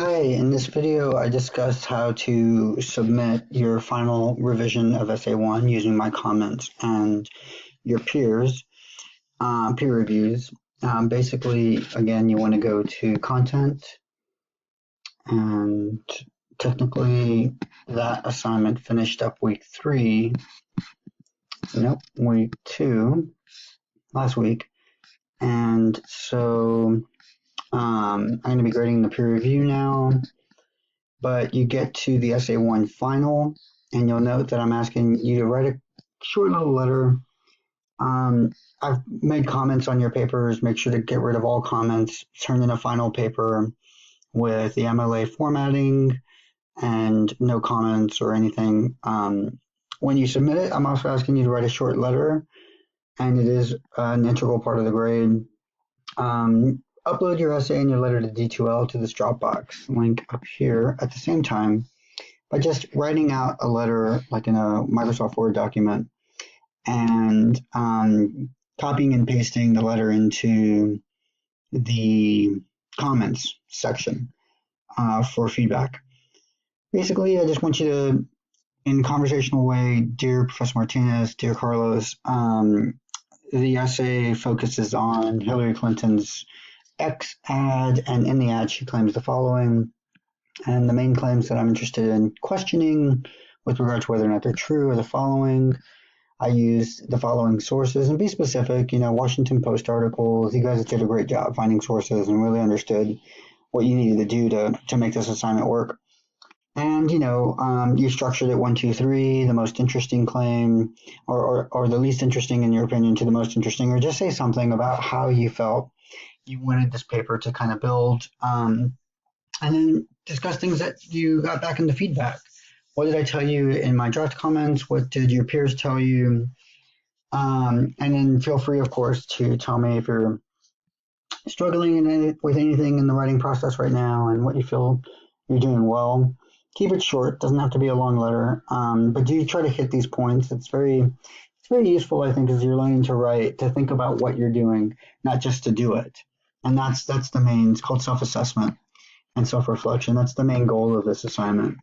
Hi, in this video I discussed how to submit your final revision of Essay 1 using my comments and your peers, peer reviews. Basically, again, you want to go to content, and technically that assignment finished up week 2, last week. And so I'm going to be grading the peer review now. But you get to the Essay 1 final, and you'll note that I'm asking you to write a short little letter. I've made comments on your papers. Make sure to get rid of all comments. Turn in a final paper with the MLA formatting and no comments or anything. When you submit it, I'm also asking you to write a short letter, and it is an integral part of the grade. Upload your essay and your letter to D2L to this Dropbox link up here at the same time by just writing out a letter like in a Microsoft Word document and copying and pasting the letter into the comments section for feedback. Basically, I just want you to, in a conversational way, dear Professor Martinez, dear Carlos, the essay focuses on Hillary Clinton's X ad, and in the ad she claims the following, and the main claims that I'm interested in questioning with regard to whether or not they're true are the following. I used the following sources, and be specific, Washington Post articles. You guys did a great job finding sources and really understood what you needed to do to make this assignment work. And, you structured it 1, 2, 3, the most interesting claim, or the least interesting in your opinion to the most interesting, or just say something about how you felt you wanted this paper to kind of build, and then discuss things that you got back in the feedback. What did I tell you in my draft comments? What did your peers tell you? And then feel free, of course, to tell me if you're struggling with anything in the writing process right now and what you feel you're doing well. Keep it short. Doesn't have to be a long letter, but do try to hit these points. It's very useful, I think, as you're learning to write, to think about what you're doing, not just to do it. And that's the main, it's called self-assessment and self-reflection. That's the main goal of this assignment.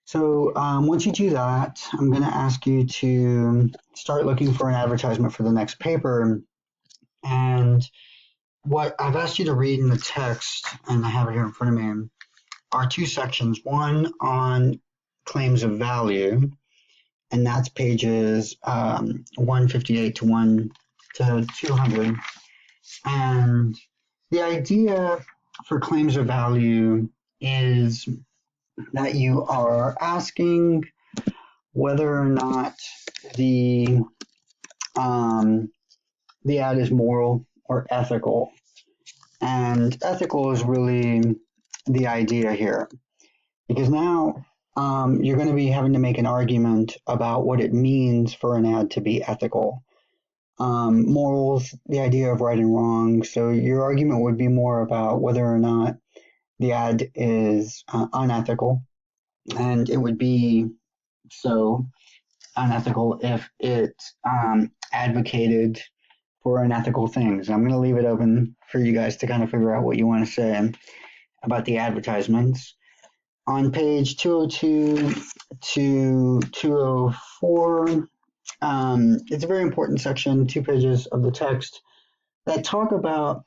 So once you do that, I'm going to ask you to start looking for an advertisement for the next paper. And what I've asked you to read in the text, and I have it here in front of me, are two sections. One on claims of value, and that's pages 158 to 200. And the idea for claims of value is that you are asking whether or not the ad is moral or ethical. And ethical is really the idea here, because now you're going to be having to make an argument about what it means for an ad to be ethical. Morals, the idea of right and wrong. So your argument would be more about whether or not the ad is unethical, and it would be so unethical if it advocated for unethical things. I'm going to leave it open for you guys to kind of figure out what you want to say about the advertisements. On page 202 to 204, it's a very important section, 2 pages of the text that talk about,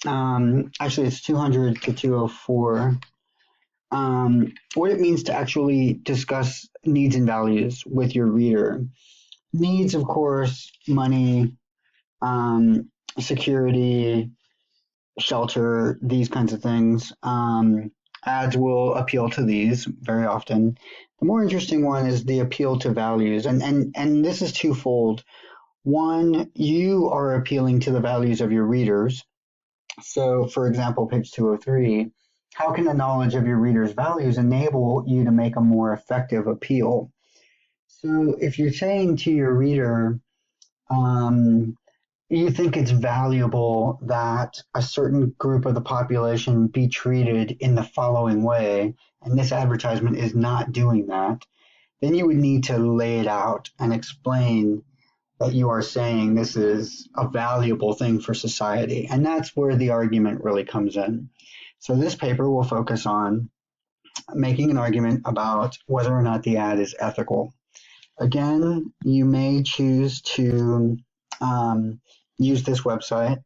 actually it's 200 to 204, what it means to actually discuss needs and values with your reader. Needs, of course, money, security, shelter, these kinds of things. Ads will appeal to these very often. The more interesting one is the appeal to values, and this is twofold. One, you are appealing to the values of your readers. So, for example, page 203, how can the knowledge of your readers' values enable you to make a more effective appeal? So if you're saying to your reader, you think it's valuable that a certain group of the population be treated in the following way, and this advertisement is not doing that, then you would need to lay it out and explain that you are saying this is a valuable thing for society. And that's where the argument really comes in. So this paper will focus on making an argument about whether or not the ad is ethical. Again, you may choose to use this website,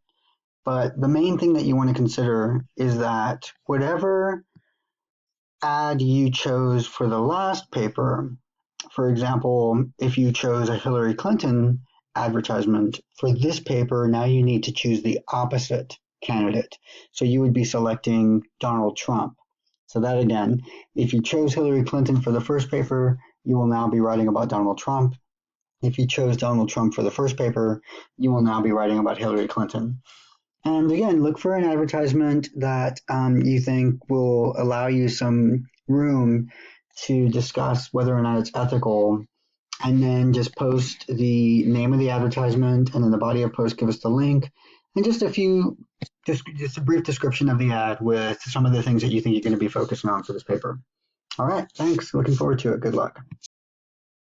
but the main thing that you want to consider is that whatever ad you chose for the last paper, for example, if you chose a Hillary Clinton advertisement, for this paper, now you need to choose the opposite candidate. So you would be selecting Donald Trump. So that again, if you chose Hillary Clinton for the first paper, you will now be writing about Donald Trump. If you chose Donald Trump for the first paper, you will now be writing about Hillary Clinton. And again, look for an advertisement that you think will allow you some room to discuss whether or not it's ethical. And then just post the name of the advertisement, and in the body of post, give us the link and just a brief description of the ad with some of the things that you think you're going to be focusing on for this paper. All right, thanks. Looking forward to it. Good luck.